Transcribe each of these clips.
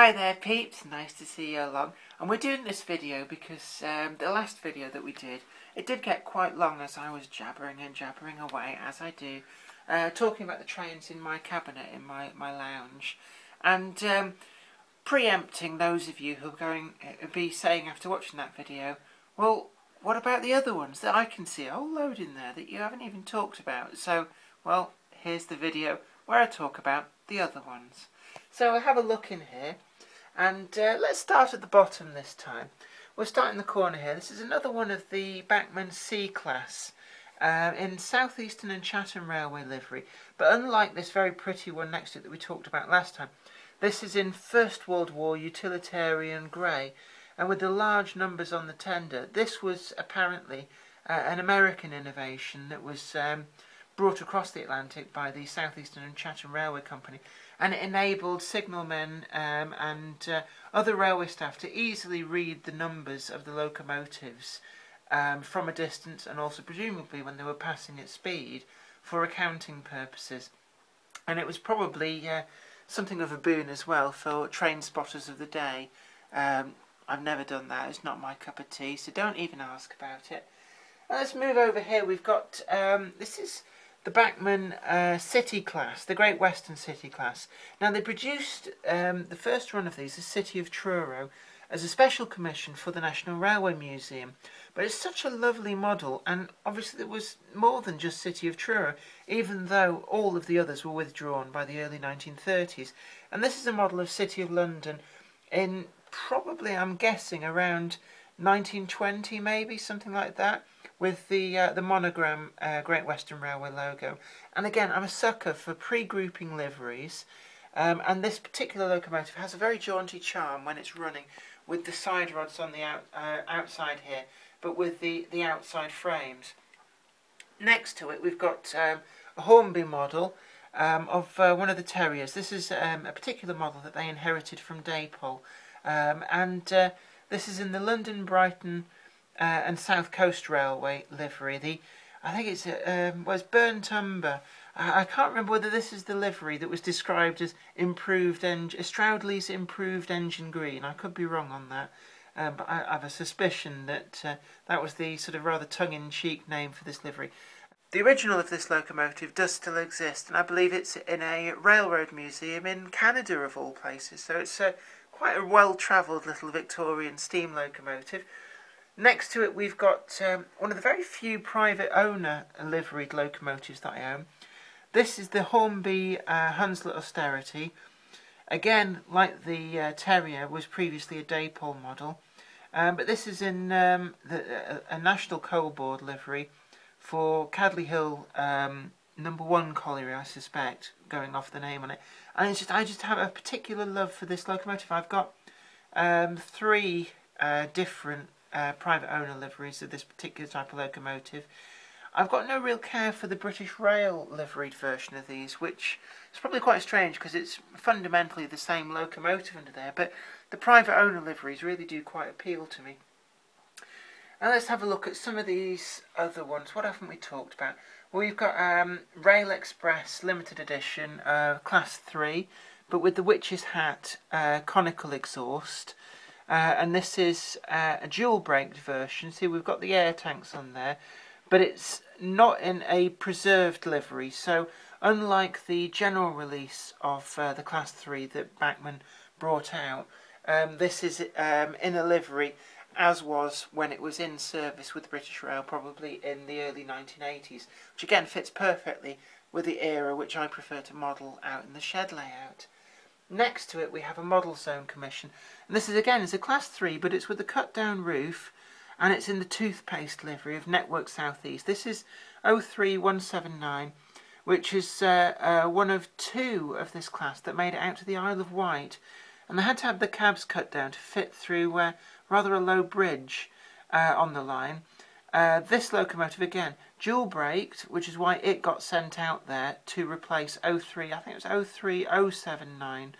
Hi there peeps, nice to see you along. And we're doing this video because the last video that we did, it did get quite long as I was jabbering away as I do, talking about the trains in my cabinet in my lounge. And preempting those of you who are going to be saying after watching that video, well, what about the other ones that I can see a whole load in there that you haven't even talked about? So, well, here's the video where I talk about the other ones. So have a look in here, and let's start at the bottom this time. We'll start in the corner here. This is another one of the Backman C-Class in South Eastern and Chatham Railway livery, but unlike this very pretty one next to it that we talked about last time, this is in First World War utilitarian grey, and with the large numbers on the tender. This was apparently an American innovation that was brought across the Atlantic by the South Eastern and Chatham Railway Company, and it enabled signalmen and other railway staff to easily read the numbers of the locomotives from a distance, and also presumably when they were passing at speed for accounting purposes. And it was probably something of a boon as well for train spotters of the day. I've never done that, it's not my cup of tea, so don't even ask about it. Let's move over here. We've got, this is the Backman City Class, the Great Western City Class. Now they produced the first run of these, the City of Truro, as a special commission for the National Railway Museum. But it's such a lovely model, and obviously there was more than just City of Truro, even though all of the others were withdrawn by the early 1930s. And this is a model of City of London in probably, I'm guessing, around 1920 maybe, something like that, with the monogram Great Western Railway logo. And again, I'm a sucker for pre-grouping liveries, and this particular locomotive has a very jaunty charm when it's running, with the side rods on the outside here, but with the outside frames. Next to it we've got a Hornby model of one of the Terriers. This is a particular model that they inherited from Dapol, and this is in the London, Brighton and South Coast Railway livery. I think it's was burnt umber. I can't remember whether this is the livery that was described as improved Stroudley's improved engine green. I could be wrong on that, but I have a suspicion that that was the sort of rather tongue-in-cheek name for this livery. The original of this locomotive does still exist, and I believe it's in a railroad museum in Canada of all places. So it's quite a well-travelled little Victorian steam locomotive. Next to it we've got one of the very few private owner liveried locomotives that I own. This is the Hornby Hunslet Austerity. Again, like the Terrier, was previously a Dapol model, but this is in a National Coal Board livery for Cadley Hill number 1 colliery, I suspect, going off the name on it. And it's just, I just have a particular love for this locomotive. I've got 3 different private owner liveries of this particular type of locomotive. I've got no real care for the British Rail liveried version of these, which is probably quite strange because it's fundamentally the same locomotive under there, but the private owner liveries really do quite appeal to me. Now let's have a look at some of these other ones. What haven't we talked about? Well, we've got Rail Express Limited Edition, Class 3, but with the Witch's Hat conical exhaust. And this is a dual braked version. See, we've got the air tanks on there, but it's not in a preserved livery. So unlike the general release of the Class 3 that Backman brought out, this is in a livery as was when it was in service with British Rail, probably in the early 1980s, which again fits perfectly with the era which I prefer to model out in the shed layout. Next to it we have a Model Zone Commission, and this is again is a Class 3, but it's with a cut down roof, and it's in the toothpaste livery of Network South East. This is 03179, which is one of 2 of this class that made it out to the Isle of Wight, and they had to have the cabs cut down to fit through rather a low bridge on the line. This locomotive again dual braked, which is why it got sent out there to replace 03, I think it was 03079,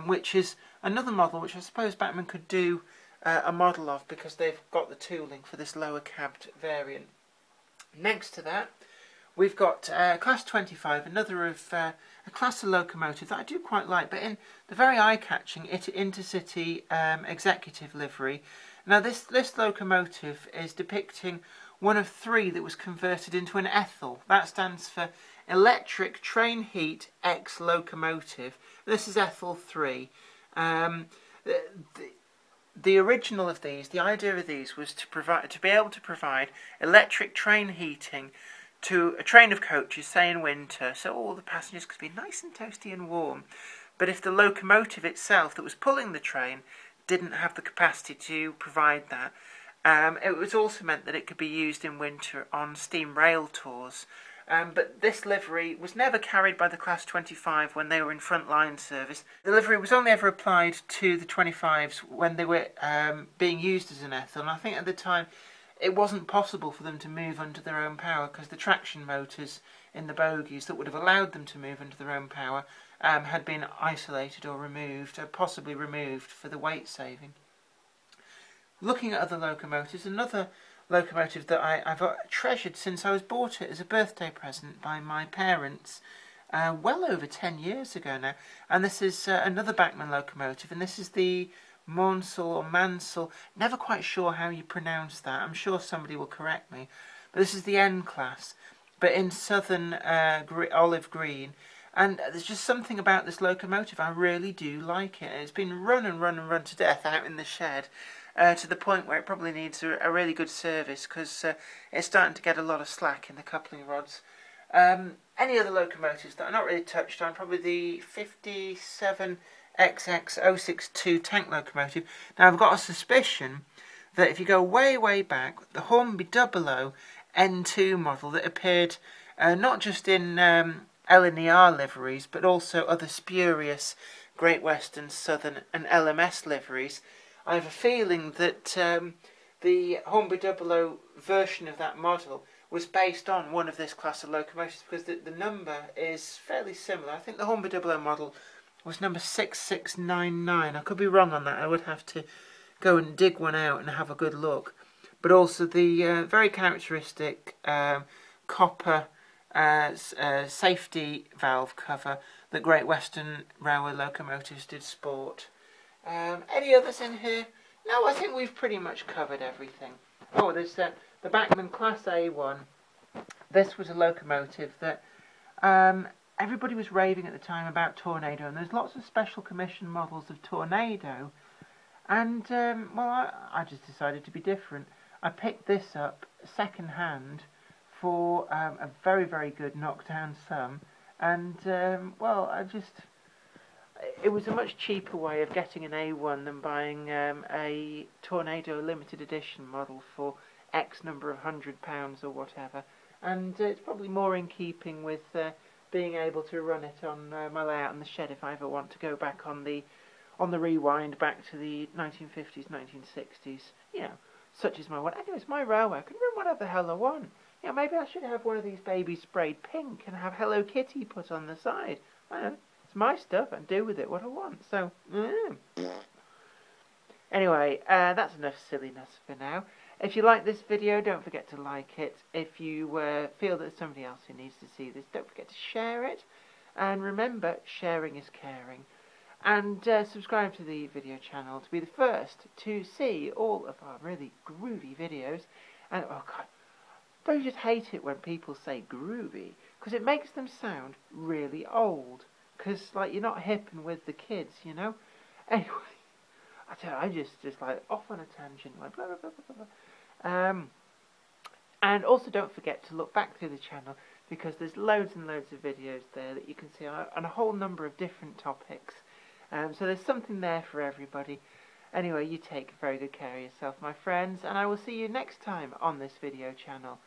which is another model which I suppose Backman could do a model of because they've got the tooling for this lower cabbed variant. Next to that we've got Class 25, another of a class of locomotive that I do quite like, but in the very eye-catching Intercity executive livery. Now this locomotive is depicting one of three that was converted into an Ethel. That stands for Electric Train Heat X Locomotive. This is Ethel 3. The original of these, the idea of these was to be able to provide electric train heating to a train of coaches, say in winter, so all the passengers could be nice and toasty and warm. But if the locomotive itself that was pulling the train didn't have the capacity to provide that, it was also meant that it could be used in winter on steam rail tours. But this livery was never carried by the Class 25 when they were in front-line service. The livery was only ever applied to the 25s when they were being used as an Ethel, and I think at the time it wasn't possible for them to move under their own power because the traction motors in the bogies that would have allowed them to move under their own power had been isolated or removed, or possibly removed for the weight saving. Looking at other locomotives, another locomotive that I've treasured since I was bought it as a birthday present by my parents well over 10 years ago now, and this is another Backman locomotive, and this is the Mansell or Mansell, never quite sure how you pronounce that, I'm sure somebody will correct me, but this is the N class, but in southern olive green, and there's just something about this locomotive, I really do like it. It's been run and run and run to death out in the shed, to the point where it probably needs a really good service, because it's starting to get a lot of slack in the coupling rods. Any other locomotives that are not really touched on, probably the 57 XX062 tank locomotive. Now I've got a suspicion that if you go way, way back, the Hornby Dapol N2 model that appeared not just in LNER liveries, but also other spurious Great Western, Southern and LMS liveries, I have a feeling that the Hornby Dapol version of that model was based on one of this class of locomotives, because the number is fairly similar. I think the Hornby Dapol model was number 6699. I could be wrong on that. I would have to go and dig one out and have a good look. But also the very characteristic copper safety valve cover that Great Western Railway locomotives did sport. Any others in here? No, I think we've pretty much covered everything. Oh, there's the Backman Class A1. This was a locomotive that everybody was raving at the time about Tornado, and there's lots of special commission models of Tornado, and well, I just decided to be different. I picked this up second hand for a very, very good knockdown sum, and well, it was a much cheaper way of getting an A1 than buying a Tornado limited edition model for X number of £100 or whatever, and it's probably more in keeping with being able to run it on my layout in the shed if I ever want to go back on the rewind back to the 1950s, 1960s, you know, such as my one. Anyway, it's my railway, I can run whatever the hell I want. You know, maybe I should have one of these babies sprayed pink and have Hello Kitty put on the side. I don't know, it's my stuff, and do with it what I want, so, Anyway, that's enough silliness for now. If you like this video, don't forget to like it. If you feel that there's somebody else who needs to see this, don't forget to share it. And remember, sharing is caring. And subscribe to the video channel to be the first to see all of our really groovy videos. And, oh God, don't you just hate it when people say groovy? Because it makes them sound really old. Because, like, you're not hip and with the kids, you know? Anyway, I tell you, I just like, off on a tangent, like, blah, blah, blah, blah, blah. And also don't forget to look back through the channel, because there's loads and loads of videos there that you can see on a whole number of different topics. So there's something there for everybody. Anyway, you take very good care of yourself, my friends, and I will see you next time on this video channel.